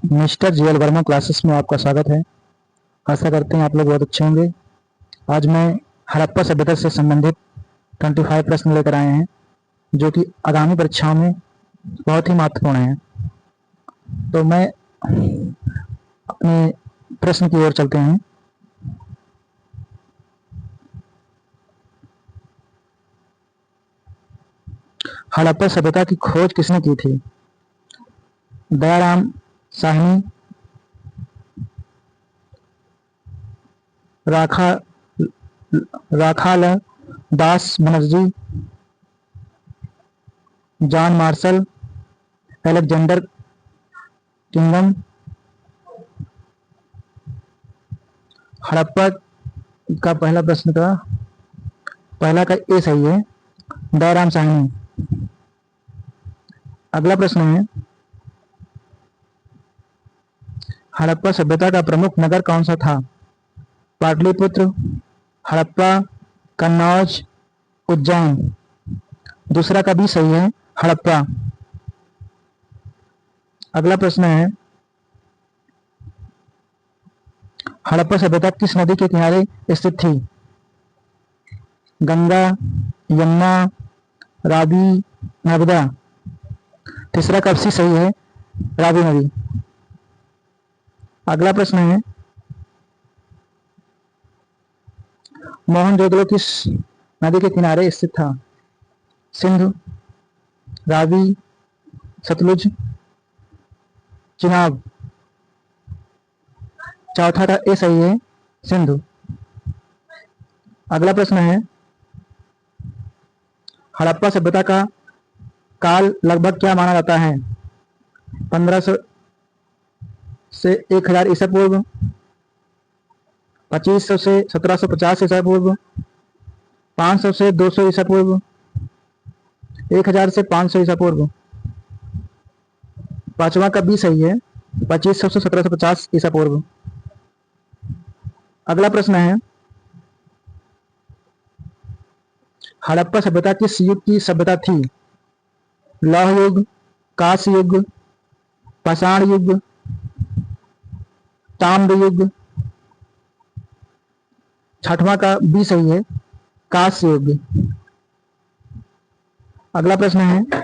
Mister GL Verma classes में आपका स्वागत है। आशा करते हैं आप लोग बहुत अच्छे होंगे। आज मैं हड़प्पा सभ्यता से संबंधित 25 प्रश्न लेकर आए हैं जो कि आगामी परीक्षाओं में बहुत ही महत्वपूर्ण है। तो मैं अपने प्रश्न की ओर चलते हैं। हड़प्पा सभ्यता की खोज किसने की थी? Dayaram Sahni, Rakha Rakhal Das Banerjee, John Marshall, Alexander Cunningham. Harappa का पहला का ए सही है, दयाराम साहनी। अगला प्रश्न है, हड़प्पा सभ्यता का प्रमुख नगर कौन सा था? पाटलिपुत्र, हड़प्पा, कन्नौज, उज्जैन। दूसरा का भी सही है, हड़प्पा। अगला प्रश्न है, हड़प्पा सभ्यता किस नदी के किनारे स्थित थी? गंगा, यमुना, रावी, नर्मदा। तीसरा का सी सही है, रावी नदी। अगला प्रश्न है, मोहनजोदड़ो किस नदी के किनारे स्थित था? सिंधु, रावी, सतलुज, चिनाब। चौथा का ए सही है, सिंधु। अगला प्रश्न है, हड़प्पा सभ्यता का काल लगभग क्या माना जाता है? 1500 से 1000 ईसा पूर्व, 2500 से 1750 ईसा पूर्व, 500 से 200 ईसा पूर्व, 1000 से 500 ईसा पूर्व। पांचवा का बी सही है, 2500 से 1750 ईसा पूर्व। अगला प्रश्न है, हड़प्पा सभ्यता किस युग की सभ्यता थी? लौह युग, कांस्य युग, पाषाण युग, ताम्र युग। छठवां का बी सही है, कांस्य युग। अगला प्रश्न है,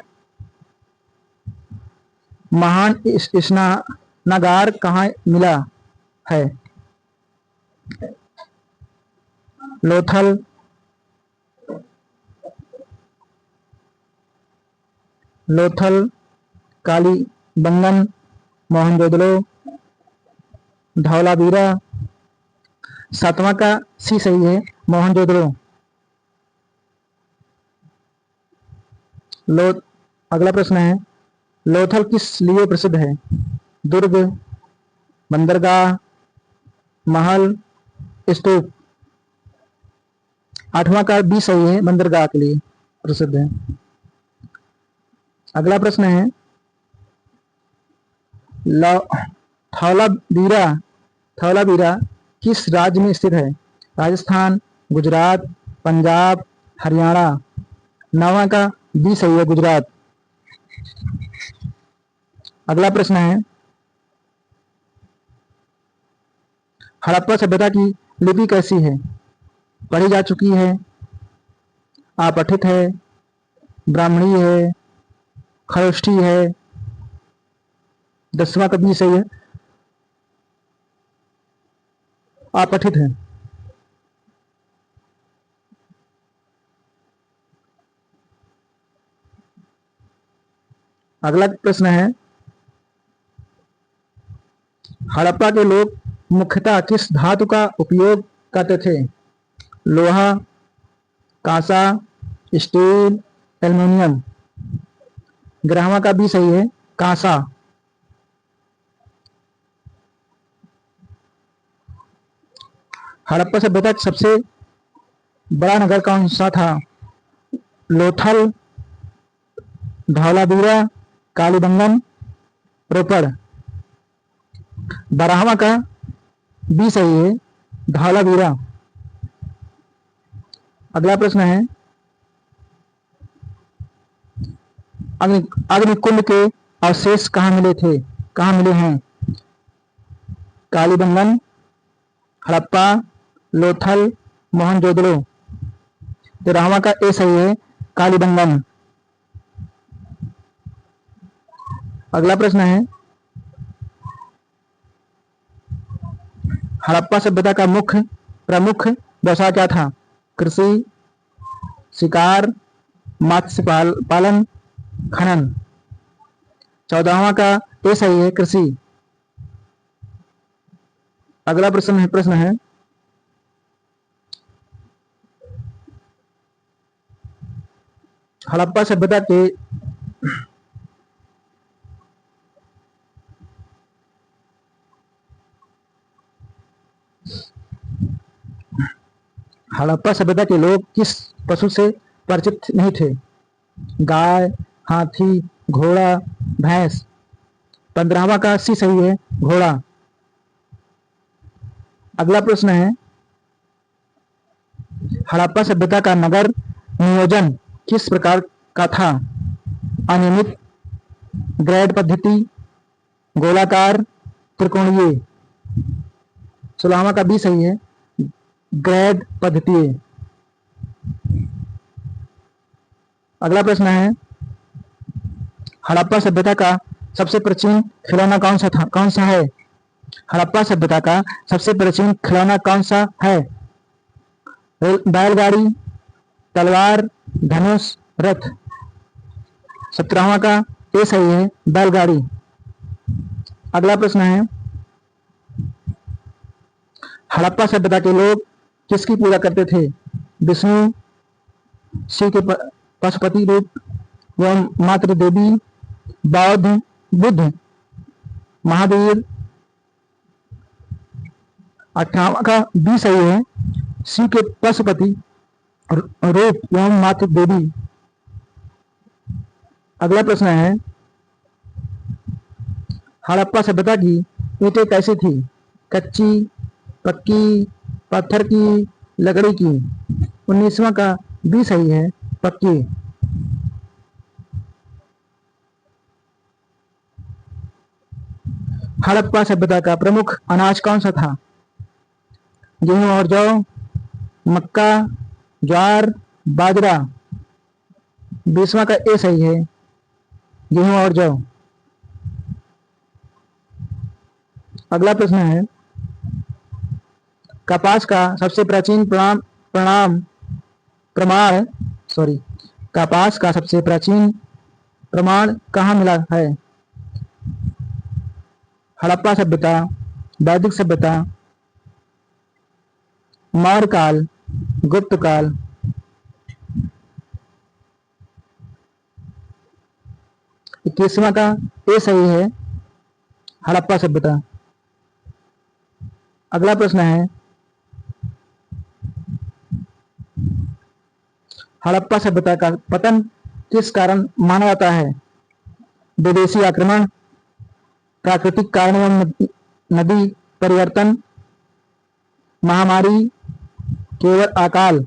महान स्नानागार कहाँ मिला है? लोथल, कालीबंगन, मोहनजोदड़ो, धौलावीरा। सातवां का सी सही है, मोहनजोदड़ो। अगला प्रश्न है, लोथल किस लिए प्रसिद्ध है? दुर्ग, बंदरगाह, महल, स्तूप। आठवां का बी सही है, बंदरगाह के लिए प्रसिद्ध है। अगला प्रश्न है, धौलावीरा किस राज्य में स्थित है? राजस्थान, गुजरात, पंजाब, हरियाणा। नौवां का बी सही है, गुजरात। अगला प्रश्न है, हड़प्पा सभ्यता की लिपि कैसी है? पढ़ी जा चुकी है, अपठित है, ब्राह्मणी है, खरोष्ठी है। 10वां का बी सही है, अपठित है। अगला प्रश्न है, हड़प्पा के लोग मुख्यतः किस धातु का उपयोग करते थे? लोहा, कांसा, स्टील, एल्युमिनियम। 11वां का भी सही है, कांसा। हड़प्पा सभ्यता का सबसे बड़ा नगर कौन सा था? लोथल, धौलावीरा, कालीबंगन, रोपड़। 12वां का बी सही है, धौलावीरा। अगला प्रश्न है, अग्निकुंड के अवशेष कहाँ मिले हैं? कालीबंगन, हड़प्पा, लोथल, मोहनजोदड़ो। तो रामा का ए सही है, कालीबंगन। अगला प्रश्न है, हड़प्पा सभ्यता का प्रमुख व्यवसाय क्या था? कृषि, शिकार, मत्स्य पालन, खनन। 14वां का ए सही है, कृषि। अगला प्रश्न है हड़प्पा सभ्यता के हड़प्पा सभ्यता के लोग किस पशु से परिचित नहीं थे? गाय, हाथी, घोड़ा, भैंस। 15वां का सी सही है, घोड़ा। अगला प्रश्न है, हड़प्पा सभ्यता का नगर नियोजन किस प्रकार का था? अनियमित, ग्रेड पद्धति, गोलाकार, त्रिकोणीय। 16वां का बी सही है, ग्रेड पद्धति। अगला प्रश्न है, हड़प्पा सभ्यता का सबसे प्राचीन खिलौना कौन सा है? हड़प्पा सभ्यता का सबसे प्राचीन खिलौना कौन सा है? बैलगाड़ी, तलवार, धनुष, रथ। 17वां का ए सही है, बैलगाड़ी। अगला प्रश्न है, हड़प्पा सभ्यता के लोग किसकी पूजा करते थे? विष्णु, शिव के पशुपति रूप एवं मातृ देवी, बौद्ध, बुद्ध, महावीर। 18वां का बी सही है, शिव के पशुपति रूप एवं मातृ देवी। अगला प्रश्न है, हड़प्पा सभ्यता की ईंटें कैसी थी? कच्ची, पक्की, पत्थर की, लकड़ी की। 19वां का बी सही है, पक्की। हड़प्पा सभ्यता का प्रमुख अनाज कौन सा था? गेहूं और जौ, मक्का, ज्वार, बाजरा। 20वां का ए सही है, गेहूं और जौ। अगला प्रश्न है, कपास का सबसे प्राचीन कपास का सबसे प्राचीन प्रमाण कहाँ मिला है? हड़प्पा सभ्यता, वैदिक सभ्यता, मौर्य काल, गुप्त काल। 21वां का ए सही है, हड़प्पा सभ्यता। अगला प्रश्न है, हड़प्पा सभ्यता का पतन किस कारण माना जाता है? विदेशी आक्रमण, प्राकृतिक कारण एवं नदी परिवर्तन, महामारी, केवल अकाल।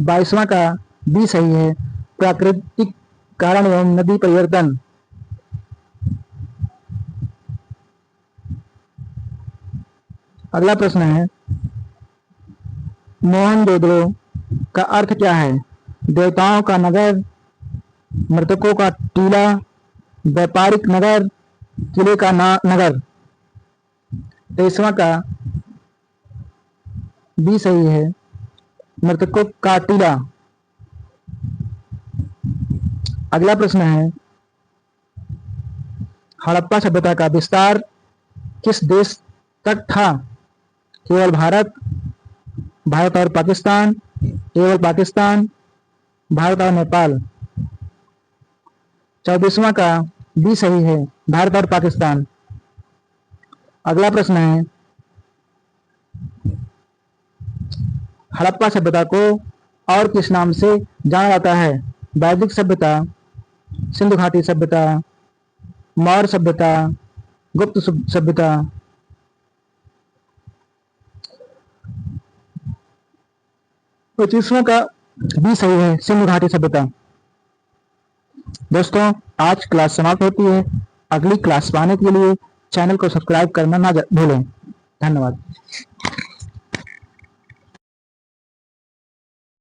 22वां का बी सही है, प्राकृतिक कारण एवं नदी परिवर्तन। अगला प्रश्न है, मोहनजोदड़ो का अर्थ क्या है? देवताओं का नगर, मृतकों का टीला, व्यापारिक नगर, किले का नगर। 23वां का बी सही है, मृतकों का टीला। अगला प्रश्न है, हड़प्पा सभ्यता का विस्तार किस देश तक था? केवल भारत, भारत और पाकिस्तान, केवल पाकिस्तान, भारत और नेपाल। 24वां का बी सही है, भारत और पाकिस्तान। अगला प्रश्न है, हड़प्पा सभ्यता को और किस नाम से जाना जाता है? वैदिक सभ्यता, सिंधु घाटी सभ्यता, मौर्य सभ्यता, गुप्त सभ्यता। 25वां का बी सही है, सिंधु घाटी सभ्यता। दोस्तों, आज क्लास समाप्त होती है। अगली क्लास पाने के लिए चैनल को सब्सक्राइब करना ना भूलें। धन्यवाद।